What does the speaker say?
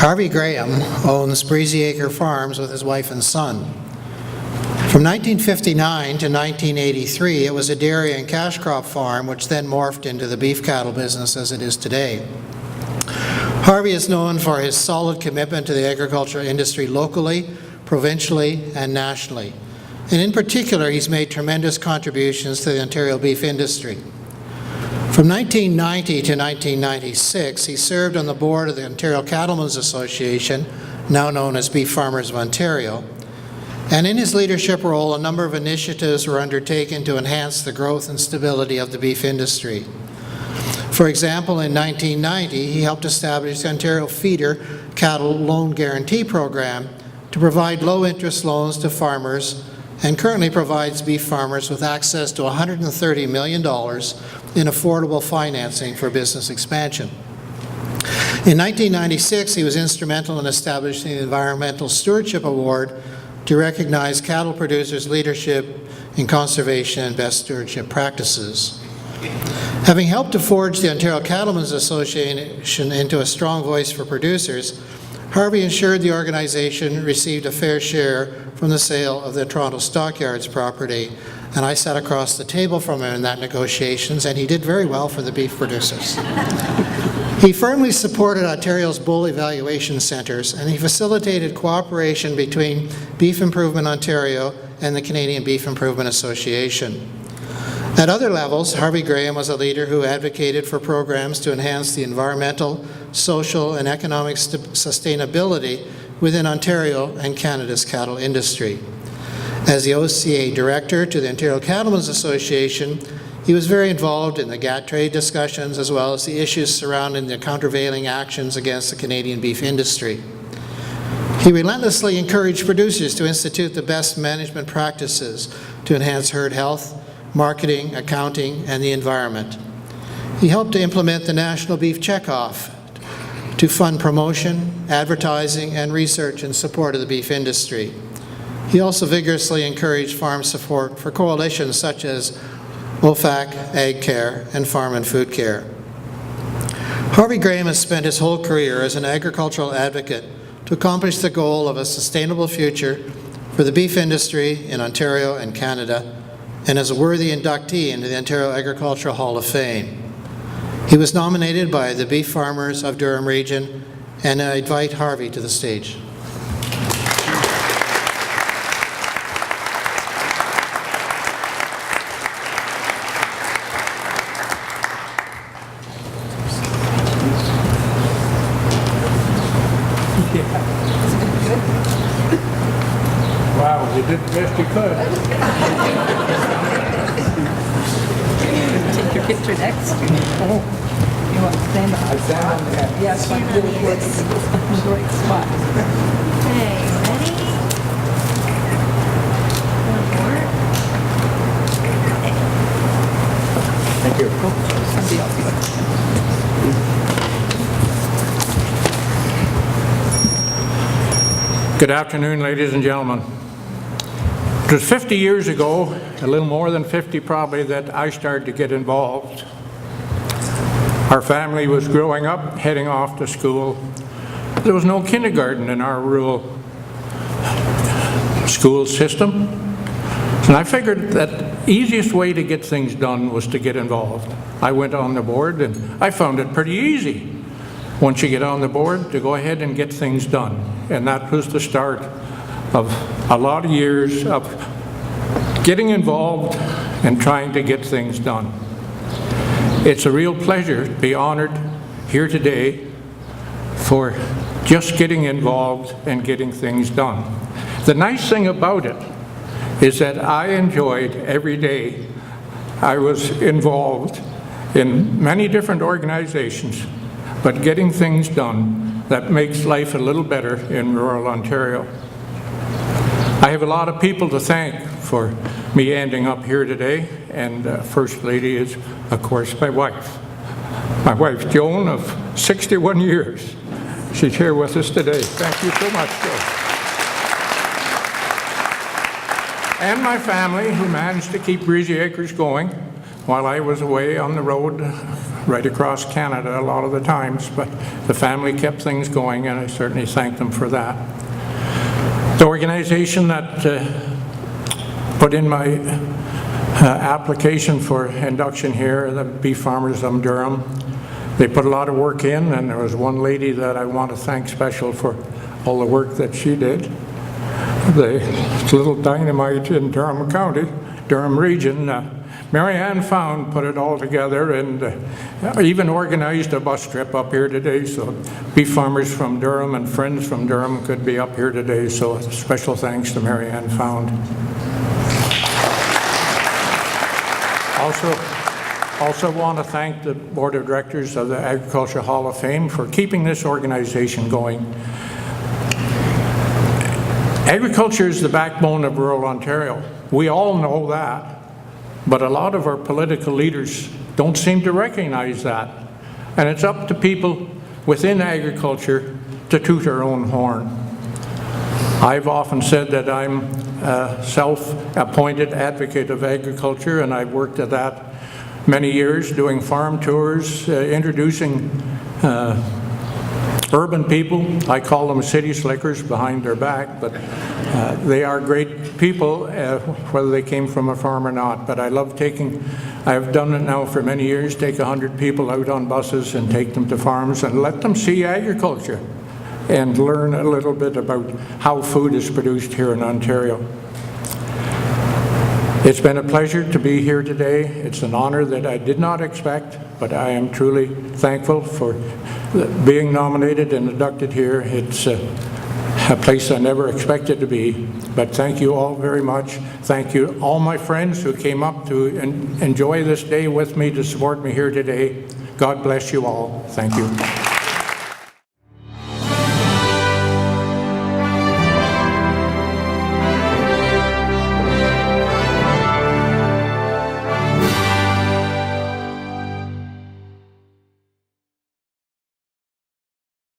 Harvey Graham owns Breezy Acre Farms with his wife and son. From 1959 to 1983, it was a dairy and cash crop farm, which then morphed into the beef cattle business as it is today. Harvey is known for his solid commitment to the agricultural industry locally, provincially, and nationally. And in particular, he's made tremendous contributions to the Ontario beef industry. From 1990 to 1996, he served on the board of the Ontario Cattlemen Association, now known as Beef Farmers of Ontario. And in his leadership role, a number of initiatives were undertaken to enhance the growth and stability of the beef industry. For example, in 1990, he helped establish the Ontario Feeder Cattle Loan Guarantee Program to provide low-interest loans to farmers, and currently provides beef farmers with access to $130 million in affordable financing for business expansion. In 1996, he was instrumental in establishing the Environmental Stewardship Award to recognize cattle producers' leadership in conservation and best stewardship practices. Having helped to forge the Ontario Cattlemen's Association into a strong voice for producers, Harvey ensured the organization received a fair share from the sale of the Toronto Stockyards property, and I sat across the table from him in that negotiations, and he did very well for the beef producers. He firmly supported Ontario's bull evaluation centres, and he facilitated cooperation between Beef Improvement Ontario and the Canadian Beef Improvement Association. At other levels, Harvey Graham was a leader who advocated for programs to enhance the environmental, social, and economic sustainability within Ontario and Canada's cattle industry. As the OCA Director to the Ontario Cattlemen's Association, he was very involved in the GATT trade discussions as well as the issues surrounding the countervailing actions against the Canadian beef industry. He relentlessly encouraged producers to institute the best management practices to enhance herd health, marketing, accounting, and the environment. He helped to implement the National Beef Checkoff to fund promotion, advertising, and research in support of the beef industry. He also vigorously encouraged farm support for coalitions such as OFAC, Ag Care, and Farm and Food Care. Harvey Graham has spent his whole career as an agricultural advocate to accomplish the goal of a sustainable future for the beef industry in Ontario and Canada, and as a worthy inductee into the Ontario Agricultural Hall of Fame. He was nominated by the beef farmers of Durham region, and I invite Harvey to the stage. Wow, you did the best you could. Take your picture next. Oh, you want to stand up? I stand on the head. Yes, like really good. Great spot. Okay, ready? Thank you. Somebody else do it. Good afternoon, ladies and gentlemen. It was 50 years ago, a little more than 50 probably, that I started to get involved. Our family was growing up, heading off to school. There was no kindergarten in our rural school system. And I figured that the easiest way to get things done was to get involved. I went on the board and I found it pretty easy, once you get on the board, to go ahead and get things done. And that was the start of a lot of years of getting involved and trying to get things done. It's a real pleasure to be honored here today for just getting involved and getting things done. The nice thing about it is that I enjoyed every day I was involved in many different organizations, but getting things done that makes life a little better in rural Ontario. I have a lot of people to thank for me ending up here today, and First Lady is, of course, my wife. My wife, Joan, of 61 years. She's here with us today. Thank you so much, Joan. And my family, who managed to keep Breezy Acres going while I was away on the road right across Canada a lot of the times, but the family kept things going, and I certainly thank them for that. The organization that put in my application for induction here, the Beef Farmers of Durham, they put a lot of work in, and there was one lady that I want to thank special for all the work that she did. The little dynamite in Durham County, Durham region, Mary Ann Found put it all together and even organized a bus trip up here today, so beef farmers from Durham and friends from Durham could be up here today, so special thanks to Mary Ann Found. Also want to thank the Board of Directors of the Agriculture Hall of Fame for keeping this organization going. Agriculture is the backbone of rural Ontario. We all know that, but a lot of our political leaders don't seem to recognize that. And it's up to people within agriculture to toot our own horn. I've often said that I'm a self-appointed advocate of agriculture, and I've worked at that many years, doing farm tours, introducing urban people. I call them city slickers behind their back, but they are great people, whether they came from a farm or not. But I love I've done it now for many years, take 100 people out on buses and take them to farms and let them see agriculture and learn a little bit about how food is produced here in Ontario. It's been a pleasure to be here today. It's an honor that I did not expect, but I am truly thankful for being nominated and inducted here. It's a place I never expected to be, but thank you all very much. Thank you all my friends who came up to enjoy this day with me, to support me here today. God bless you all. Thank you.